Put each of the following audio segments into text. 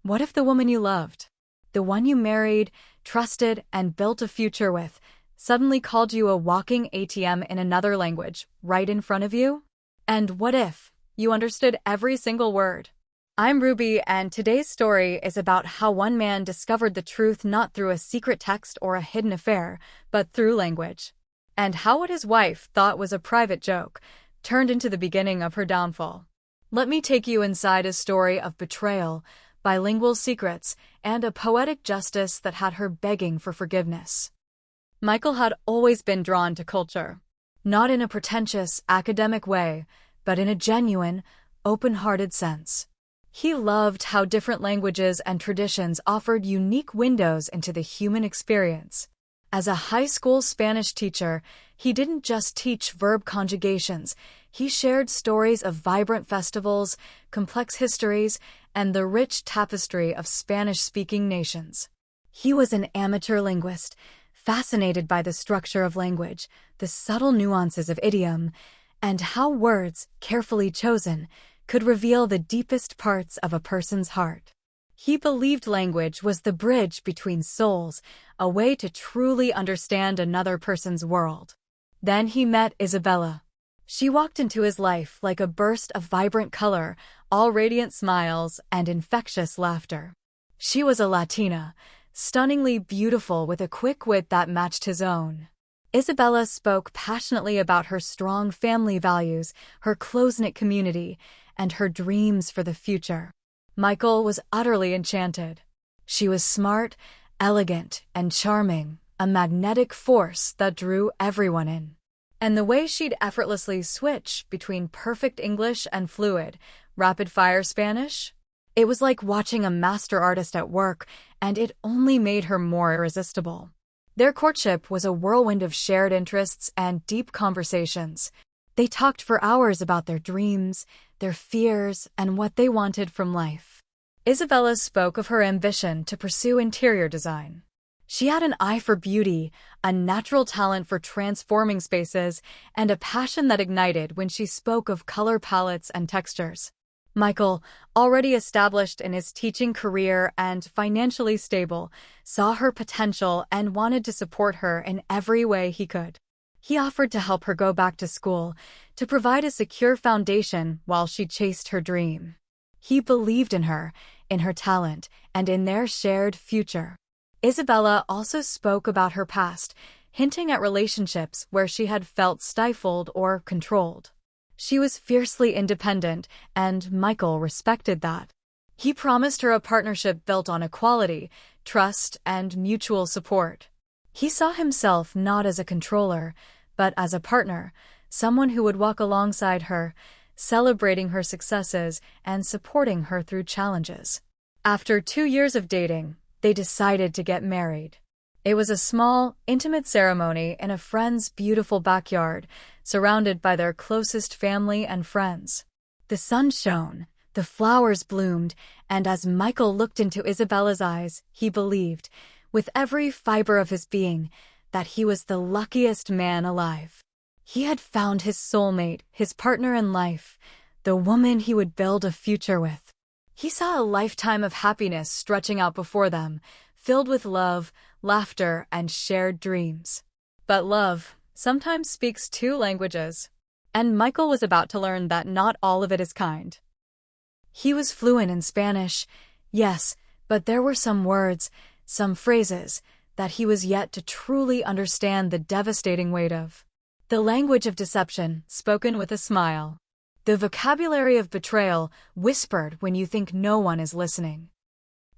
What if the woman you loved, the one you married, trusted, and built a future with, suddenly called you a walking ATM in another language, right in front of you? And what if you understood every single word? I'm Ruby, and today's story is about how one man discovered the truth not through a secret text or a hidden affair, but through language. And how what his wife thought was a private joke turned into the beginning of her downfall. Let me take you inside a story of betrayal, bilingual secrets, and a poetic justice that had her begging for forgiveness. Michael had always been drawn to culture, not in a pretentious, academic way, but in a genuine, open-hearted sense. He loved how different languages and traditions offered unique windows into the human experience. As a high school Spanish teacher, he didn't just teach verb conjugations. He shared stories of vibrant festivals, complex histories, and the rich tapestry of Spanish-speaking nations. He was an amateur linguist, fascinated by the structure of language, the subtle nuances of idiom, and how words, carefully chosen, could reveal the deepest parts of a person's heart. He believed language was the bridge between souls, a way to truly understand another person's world. Then he met Isabella. She walked into his life like a burst of vibrant color, all radiant smiles and infectious laughter. She was a Latina, stunningly beautiful with a quick wit that matched his own. Isabella spoke passionately about her strong family values, her close-knit community, and her dreams for the future. Michael was utterly enchanted. She was smart, elegant, and charming, a magnetic force that drew everyone in. And the way she'd effortlessly switch between perfect English and fluid, rapid-fire Spanish? It was like watching a master artist at work, and it only made her more irresistible. Their courtship was a whirlwind of shared interests and deep conversations. They talked for hours about their dreams, their fears, and what they wanted from life. Isabella spoke of her ambition to pursue interior design. She had an eye for beauty, a natural talent for transforming spaces, and a passion that ignited when she spoke of color palettes and textures. Michael, already established in his teaching career and financially stable, saw her potential and wanted to support her in every way he could. He offered to help her go back to school, to provide a secure foundation while she chased her dream. He believed in her talent, and in their shared future. Isabella also spoke about her past, hinting at relationships where she had felt stifled or controlled. She was fiercely independent, and Michael respected that. He promised her a partnership built on equality, trust, and mutual support. He saw himself not as a controller, but as a partner, someone who would walk alongside her, celebrating her successes and supporting her through challenges. After 2 years of dating, they decided to get married. It was a small, intimate ceremony in a friend's beautiful backyard, surrounded by their closest family and friends. The sun shone, the flowers bloomed, and as Michael looked into Isabella's eyes, he believed, with every fiber of his being, that he was the luckiest man alive. He had found his soulmate, his partner in life, the woman he would build a future with. He saw a lifetime of happiness stretching out before them, filled with love, laughter, and shared dreams. But love sometimes speaks 2 languages, and Michael was about to learn that not all of it is kind. He was fluent in Spanish, yes, but there were some words, some phrases, that he was yet to truly understand the devastating weight of. The language of deception, spoken with a smile. The vocabulary of betrayal, whispered when you think no one is listening.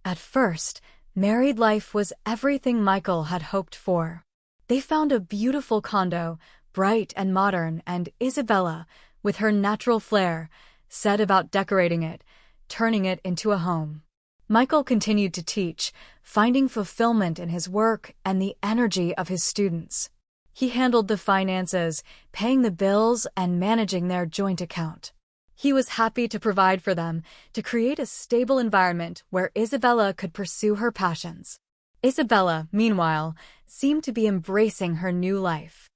At first, married life was everything Michael had hoped for. They found a beautiful condo, bright and modern, and Isabella, with her natural flair, set about decorating it, turning it into a home. Michael continued to teach, finding fulfillment in his work and the energy of his students. He handled the finances, paying the bills and managing their joint account. He was happy to provide for them, to create a stable environment where Isabella could pursue her passions. Isabella, meanwhile, seemed to be embracing her new life.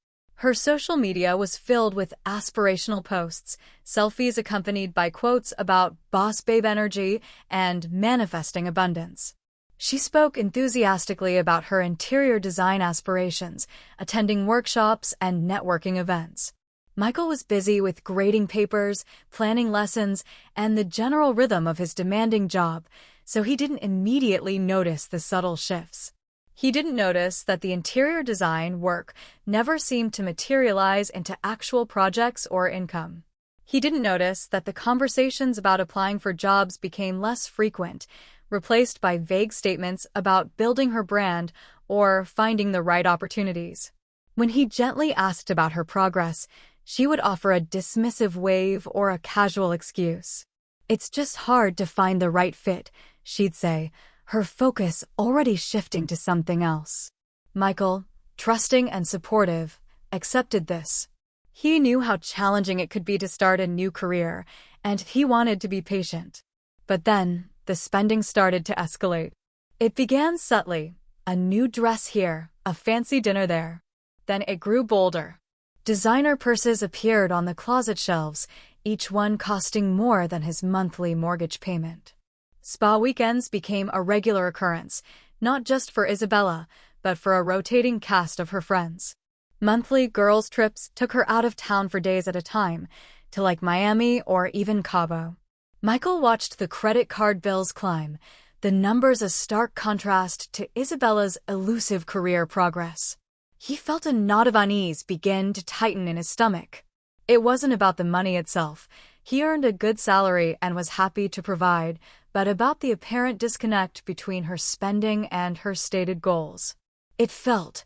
Her social media was filled with aspirational posts, selfies accompanied by quotes about boss babe energy and manifesting abundance. She spoke enthusiastically about her interior design aspirations, attending workshops and networking events. Michael was busy with grading papers, planning lessons, and the general rhythm of his demanding job, so he didn't immediately notice the subtle shifts. He didn't notice that the interior design work never seemed to materialize into actual projects or income. He didn't notice that the conversations about applying for jobs became less frequent, replaced by vague statements about building her brand or finding the right opportunities. When he gently asked about her progress, she would offer a dismissive wave or a casual excuse. "It's just hard to find the right fit," she'd say, her focus already shifting to something else. Michael, trusting and supportive, accepted this. He knew how challenging it could be to start a new career, and he wanted to be patient. But then, the spending started to escalate. It began subtly, a new dress here, a fancy dinner there. Then it grew bolder. Designer purses appeared on the closet shelves, each one costing more than his monthly mortgage payment. Spa weekends became a regular occurrence, not just for Isabella, but for a rotating cast of her friends. Monthly girls' trips took her out of town for days at a time, to like Miami or even Cabo. Michael watched the credit card bills climb, the numbers a stark contrast to Isabella's elusive career progress. He felt a knot of unease begin to tighten in his stomach. It wasn't about the money itself. He earned a good salary and was happy to provide, but about the apparent disconnect between her spending and her stated goals. It felt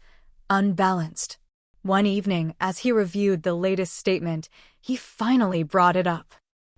unbalanced. One evening, as he reviewed the latest statement, he finally brought it up.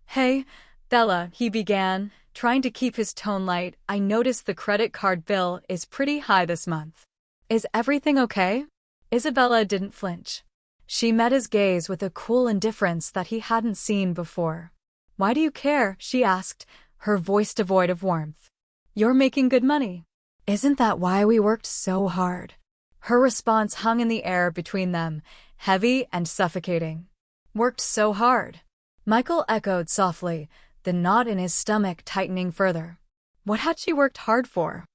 "Hey, Bella," he began, trying to keep his tone light. "I noticed the credit card bill is pretty high this month. Is everything okay?" Isabella didn't flinch. She met his gaze with a cool indifference that he hadn't seen before. "Why do you care?" she asked, her voice devoid of warmth. "You're making good money. Isn't that why we worked so hard?" Her response hung in the air between them, heavy and suffocating. "Worked so hard?" Michael echoed softly, the knot in his stomach tightening further. What had she worked hard for?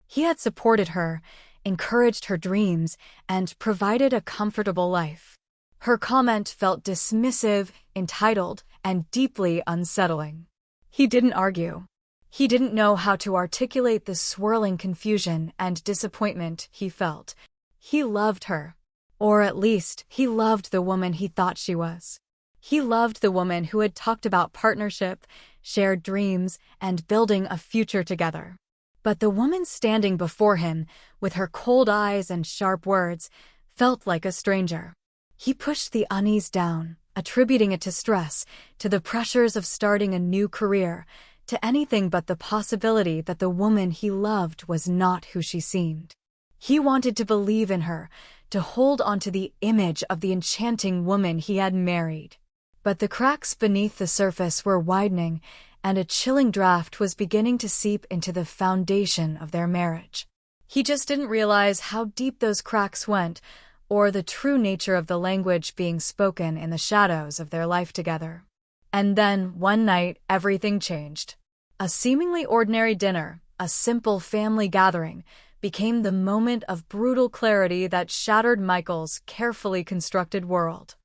He had supported her, encouraged her dreams, and provided a comfortable life. Her comment felt dismissive, entitled, and deeply unsettling. He didn't argue. He didn't know how to articulate the swirling confusion and disappointment he felt. He loved her. Or at least, he loved the woman he thought she was. He loved the woman who had talked about partnership, shared dreams, and building a future together. But the woman standing before him, with her cold eyes and sharp words, felt like a stranger. He pushed the unease down, attributing it to stress, to the pressures of starting a new career, to anything but the possibility that the woman he loved was not who she seemed. He wanted to believe in her, to hold onto the image of the enchanting woman he had married. But the cracks beneath the surface were widening, and a chilling draft was beginning to seep into the foundation of their marriage. He just didn't realize how deep those cracks went, or the true nature of the language being spoken in the shadows of their life together. And then, one night, everything changed. A seemingly ordinary dinner, a simple family gathering, became the moment of brutal clarity that shattered Michael's carefully constructed world.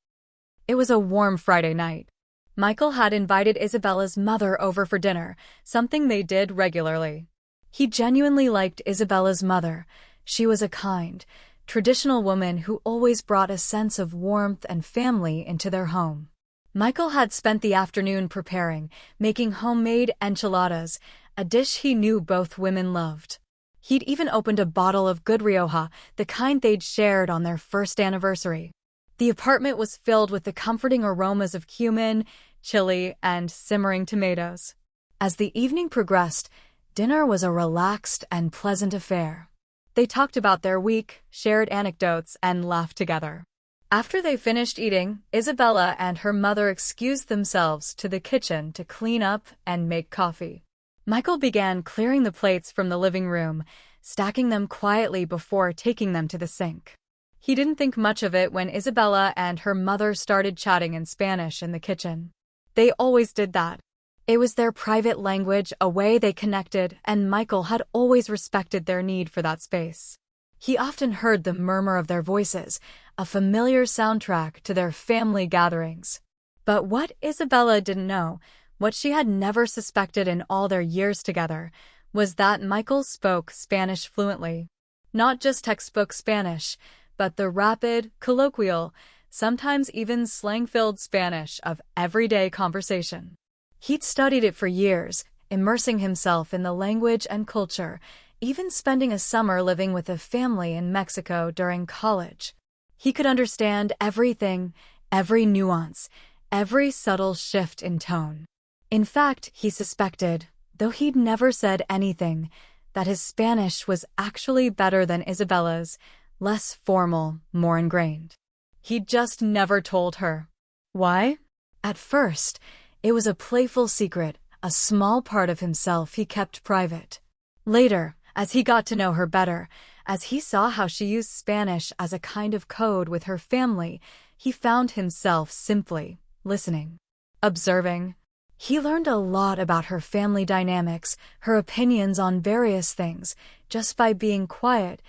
It was a warm Friday night. Michael had invited Isabella's mother over for dinner, something they did regularly. He genuinely liked Isabella's mother. She was a kind, traditional woman who always brought a sense of warmth and family into their home. Michael had spent the afternoon preparing, making homemade enchiladas, a dish he knew both women loved. He'd even opened a bottle of good Rioja, the kind they'd shared on their first anniversary. The apartment was filled with the comforting aromas of cumin, chili, and simmering tomatoes. As the evening progressed, dinner was a relaxed and pleasant affair. They talked about their week, shared anecdotes, and laughed together. After they finished eating, Isabella and her mother excused themselves to the kitchen to clean up and make coffee. Michael began clearing the plates from the living room, stacking them quietly before taking them to the sink. He didn't think much of it when Isabella and her mother started chatting in Spanish in the kitchen. They always did that. It was their private language, a way they connected, and Michael had always respected their need for that space. He often heard the murmur of their voices, a familiar soundtrack to their family gatherings. But what Isabella didn't know, what she had never suspected in all their years together, was that Michael spoke Spanish fluently. Not just textbook Spanish, but the rapid, colloquial, sometimes even slang-filled Spanish of everyday conversation. He'd studied it for years, immersing himself in the language and culture, even spending a summer living with a family in Mexico during college. He could understand everything, every nuance, every subtle shift in tone. In fact, he suspected, though he'd never said anything, that his Spanish was actually better than Isabella's, less formal, more ingrained. He'd just never told her. Why? At first, it was a playful secret, a small part of himself he kept private. Later, as he got to know her better, as he saw how she used Spanish as a kind of code with her family, he found himself simply listening, observing. He learned a lot about her family dynamics, her opinions on various things, just by being quiet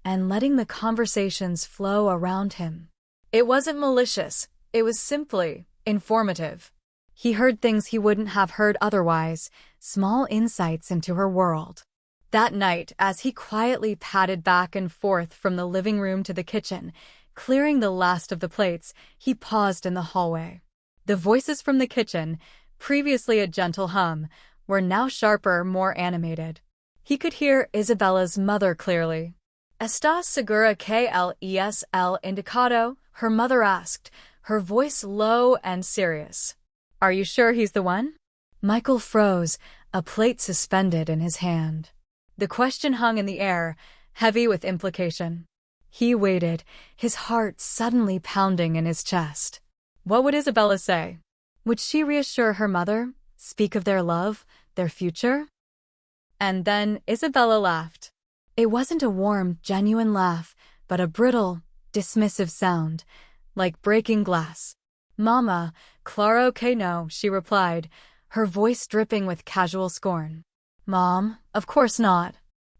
and letting the conversations flow around him. It wasn't malicious, it was simply informative. He heard things he wouldn't have heard otherwise, small insights into her world. That night, as he quietly padded back and forth from the living room to the kitchen, clearing the last of the plates, he paused in the hallway. The voices from the kitchen, previously a gentle hum, were now sharper, more animated. He could hear Isabella's mother clearly. ¿Estás segura que él es el indicado? Her mother asked, her voice low and serious. Are you sure he's the one? Michael froze, a plate suspended in his hand. The question hung in the air, heavy with implication. He waited, his heart suddenly pounding in his chest. What would Isabella say? Would she reassure her mother, speak of their love, their future? And then Isabella laughed. It wasn't a warm, genuine laugh, but a brittle, dismissive sound, like breaking glass. Mama, claro que no, she replied, her voice dripping with casual scorn. Mom, of course not.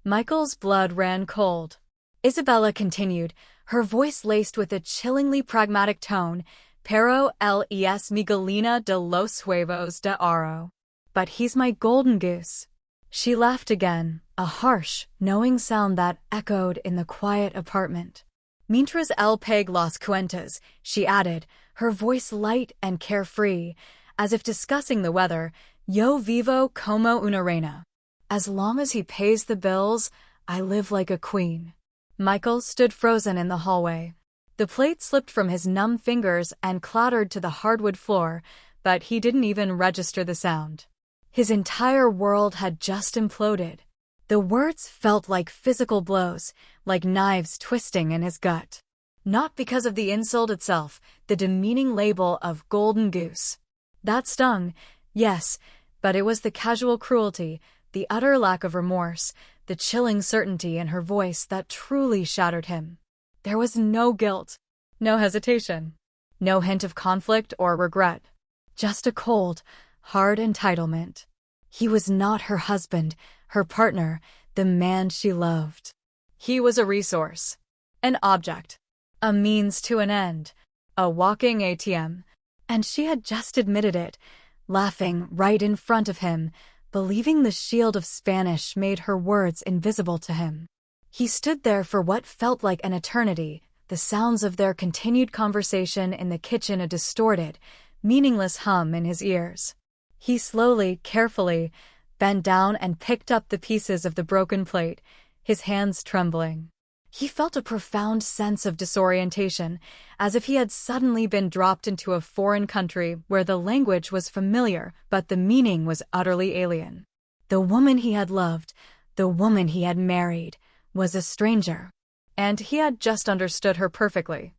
Michael's blood ran cold. Isabella continued, her voice laced with a chillingly pragmatic tone, Pero él es mi gallina de los huevos de oro. But he's my golden goose. She laughed again, a harsh, knowing sound that echoed in the quiet apartment. Mientras él paga las cuentas, she added, her voice light and carefree, as if discussing the weather, yo vivo como una reina. As long as he pays the bills, I live like a queen. Michael stood frozen in the hallway. The plate slipped from his numb fingers and clattered to the hardwood floor, but he didn't even register the sound. His entire world had just imploded. The words felt like physical blows, like knives twisting in his gut. Not because of the insult itself, the demeaning label of golden goose. That stung, yes, but it was the casual cruelty, the utter lack of remorse, the chilling certainty in her voice that truly shattered him. There was no guilt, no hesitation, no hint of conflict or regret. Just a cold, hard entitlement. He was not her husband, her partner, the man she loved. He was a resource, an object, a means to an end, a walking ATM. And she had just admitted it, laughing right in front of him, believing the shield of Spanish made her words invisible to him. He stood there for what felt like an eternity, the sounds of their continued conversation in the kitchen a distorted, meaningless hum in his ears. He slowly, carefully, bent down and picked up the pieces of the broken plate, his hands trembling. He felt a profound sense of disorientation, as if he had suddenly been dropped into a foreign country where the language was familiar but the meaning was utterly alien. The woman he had loved, the woman he had married, was a stranger, and he had just understood her perfectly.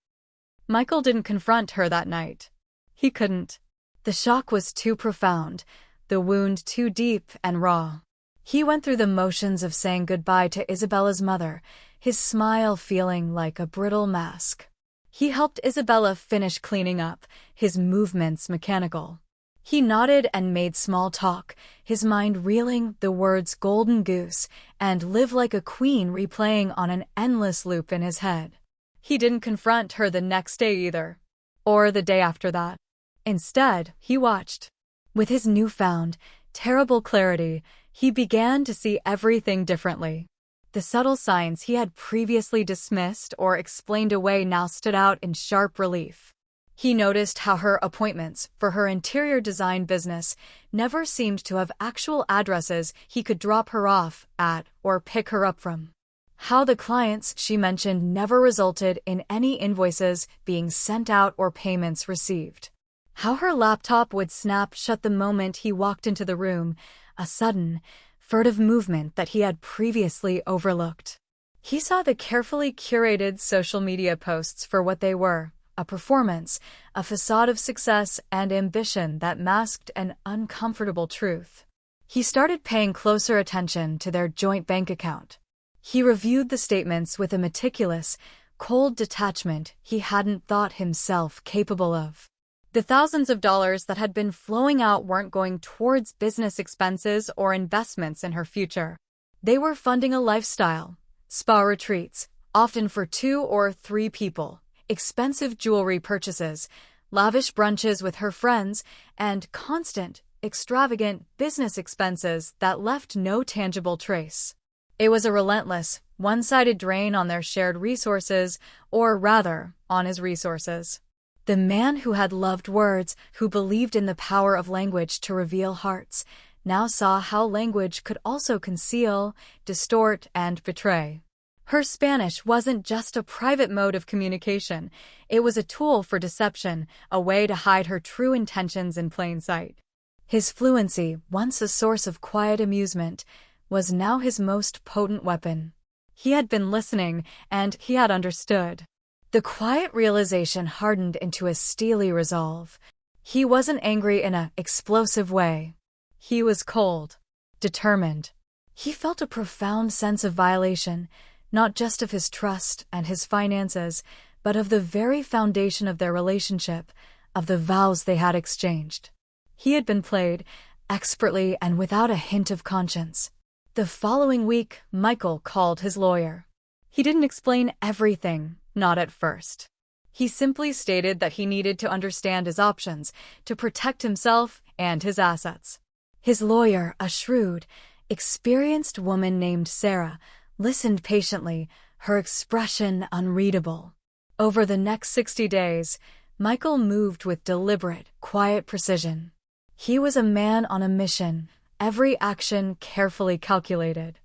Michael didn't confront her that night. He couldn't. The shock was too profound, the wound too deep and raw. He went through the motions of saying goodbye to Isabella's mother, his smile feeling like a brittle mask. He helped Isabella finish cleaning up, his movements mechanical. He nodded and made small talk, his mind reeling the words "golden goose" and "live like a queen" replaying on an endless loop in his head. He didn't confront her the next day either, or the day after that. Instead, he watched. With his newfound, terrible clarity, he began to see everything differently. The subtle signs he had previously dismissed or explained away now stood out in sharp relief. He noticed how her appointments for her interior design business never seemed to have actual addresses he could drop her off at or pick her up from. How the clients she mentioned never resulted in any invoices being sent out or payments received. How her laptop would snap shut the moment he walked into the room, a sudden, furtive movement that he had previously overlooked. He saw the carefully curated social media posts for what they were, a performance, a facade of success and ambition that masked an uncomfortable truth. He started paying closer attention to their joint bank account. He reviewed the statements with a meticulous, cold detachment he hadn't thought himself capable of. The thousands of dollars that had been flowing out weren't going towards business expenses or investments in her future. They were funding a lifestyle, spa retreats, often for 2 or 3 people, expensive jewelry purchases, lavish brunches with her friends, and constant, extravagant business expenses that left no tangible trace. It was a relentless, one-sided drain on their shared resources, or rather, on his resources. The man who had loved words, who believed in the power of language to reveal hearts, now saw how language could also conceal, distort, and betray. Her Spanish wasn't just a private mode of communication, it was a tool for deception, a way to hide her true intentions in plain sight. His fluency, once a source of quiet amusement, was now his most potent weapon. He had been listening, and he had understood. The quiet realization hardened into a steely resolve. He wasn't angry in an explosive way. He was cold, determined. He felt a profound sense of violation, not just of his trust and his finances, but of the very foundation of their relationship, of the vows they had exchanged. He had been played, expertly and without a hint of conscience. The following week, Michael called his lawyer. He didn't explain everything, not at first. He simply stated that he needed to understand his options, to protect himself and his assets. His lawyer, a shrewd, experienced woman named Sarah, listened patiently, her expression unreadable. Over the next 60 days, Michael moved with deliberate, quiet precision. He was a man on a mission, every action carefully calculated.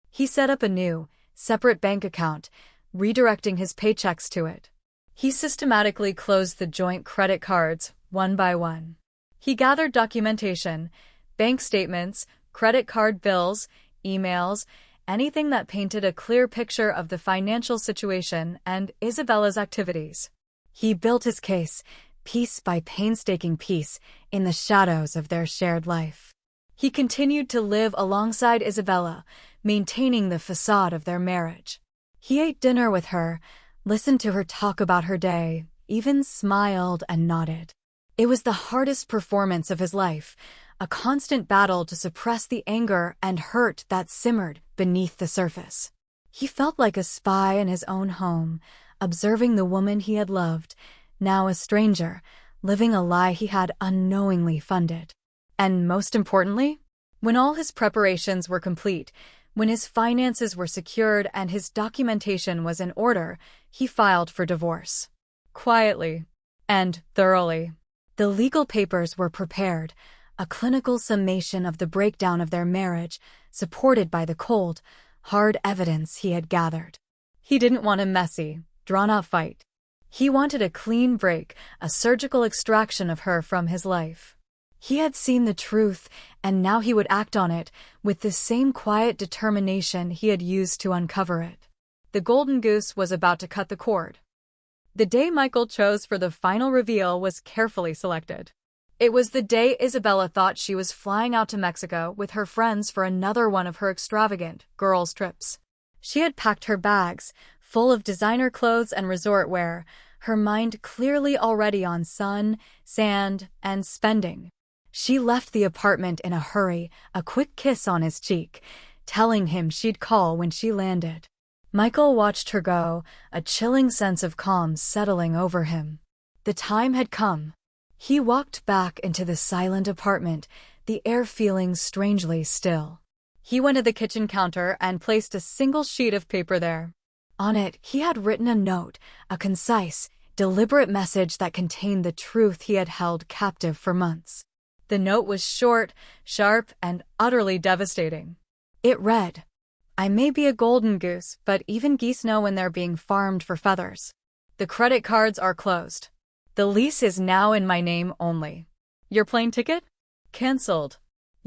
He set up a new, separate bank account, redirecting his paychecks to it. He systematically closed the joint credit cards, one by one. He gathered documentation, bank statements, credit card bills, emails, anything that painted a clear picture of the financial situation and Isabella's activities. He built his case, piece by painstaking piece, in the shadows of their shared life. He continued to live alongside Isabella, maintaining the facade of their marriage. He ate dinner with her, listened to her talk about her day, even smiled and nodded. It was the hardest performance of his life, a constant battle to suppress the anger and hurt that simmered beneath the surface. He felt like a spy in his own home, observing the woman he had loved, now a stranger, living a lie he had unknowingly funded. And most importantly, when all his preparations were complete, when his finances were secured and his documentation was in order, he filed for divorce. Quietly and thoroughly. The legal papers were prepared, a clinical summation of the breakdown of their marriage, supported by the cold, hard evidence he had gathered. He didn't want a messy, drawn-out fight. He wanted a clean break, a surgical extraction of her from his life. He had seen the truth, and now he would act on it, with the same quiet determination he had used to uncover it. The golden goose was about to cut the cord. The day Michael chose for the final reveal was carefully selected. It was the day Isabella thought she was flying out to Mexico with her friends for another one of her extravagant girls' trips. She had packed her bags, full of designer clothes and resort wear, her mind clearly already on sun, sand, and spending. She left the apartment in a hurry, a quick kiss on his cheek, telling him she'd call when she landed. Michael watched her go, a chilling sense of calm settling over him. The time had come. He walked back into the silent apartment, the air feeling strangely still. He went to the kitchen counter and placed a single sheet of paper there. On it, he had written a note, a concise, deliberate message that contained the truth he had held captive for months. The note was short, sharp, and utterly devastating. It read, "I may be a golden goose, but even geese know when they're being farmed for feathers. The credit cards are closed. The lease is now in my name only. Your plane ticket? Cancelled.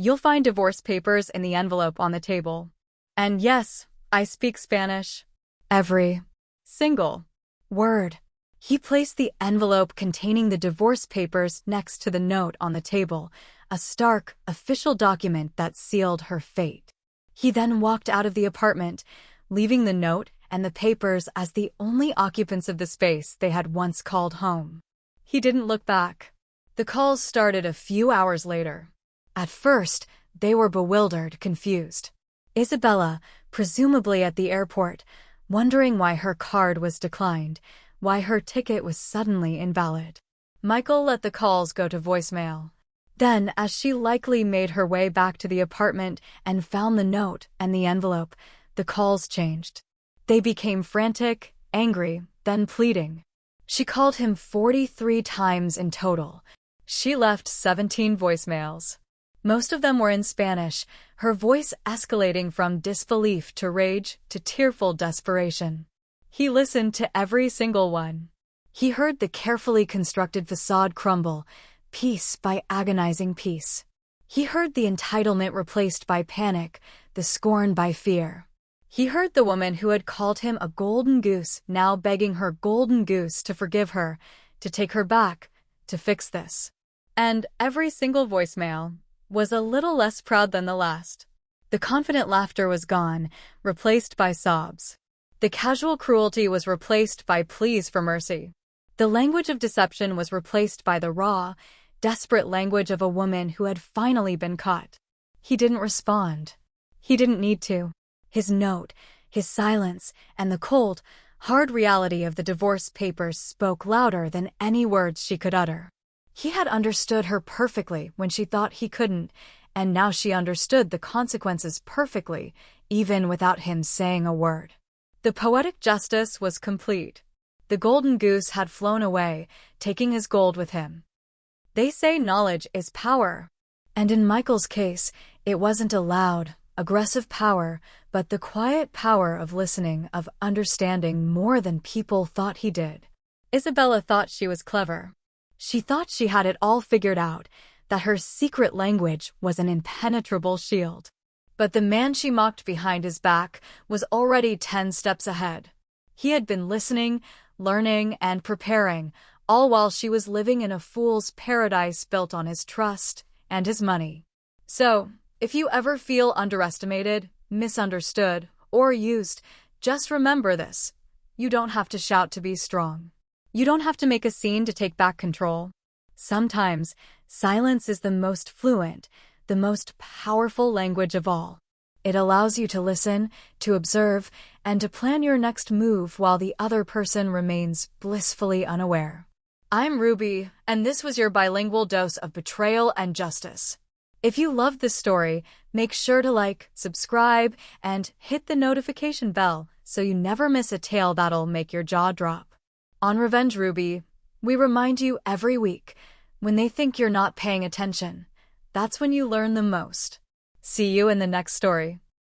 You'll find divorce papers in the envelope on the table. And yes, I speak Spanish. Every single word." He placed the envelope containing the divorce papers next to the note on the table, a stark, official document that sealed her fate. He then walked out of the apartment, leaving the note and the papers as the only occupants of the space they had once called home. He didn't look back. The calls started a few hours later. At first, they were bewildered, confused. Isabella, presumably at the airport, wondering why her card was declined, why her ticket was suddenly invalid. Michael let the calls go to voicemail. Then, as she likely made her way back to the apartment and found the note and the envelope, the calls changed. They became frantic, angry, then pleading. She called him 43 times in total. She left 17 voicemails. Most of them were in Spanish, her voice escalating from disbelief to rage to tearful desperation. He listened to every single one. He heard the carefully constructed facade crumble, piece by agonizing piece. He heard the entitlement replaced by panic, the scorn by fear. He heard the woman who had called him a golden goose now begging her golden goose to forgive her, to take her back, to fix this. And every single voicemail was a little less proud than the last. The confident laughter was gone, replaced by sobs. The casual cruelty was replaced by pleas for mercy. The language of deception was replaced by the raw, desperate language of a woman who had finally been caught. He didn't respond. He didn't need to. His note, his silence, and the cold, hard reality of the divorce papers spoke louder than any words she could utter. He had understood her perfectly when she thought he couldn't, and now she understood the consequences perfectly, even without him saying a word. The poetic justice was complete. The golden goose had flown away, taking his gold with him. They say knowledge is power. And in Michael's case, it wasn't a loud, aggressive power, but the quiet power of listening, of understanding more than people thought he did. Isabella thought she was clever. She thought she had it all figured out, that her secret language was an impenetrable shield. But the man she mocked behind his back was already 10 steps ahead. He had been listening, learning, and preparing, all while she was living in a fool's paradise built on his trust and his money. So, if you ever feel underestimated, misunderstood, or used, just remember this. You don't have to shout to be strong. You don't have to make a scene to take back control. Sometimes, silence is the most fluent, the most powerful language of all. It allows you to listen, to observe, and to plan your next move while the other person remains blissfully unaware. I'm Ruby, and this was your bilingual dose of betrayal and justice. If you loved this story, make sure to like, subscribe, and hit the notification bell so you never miss a tale that'll make your jaw drop. On Revenge Ruby, we remind you every week, when they think you're not paying attention, that's when you learn the most. See you in the next story.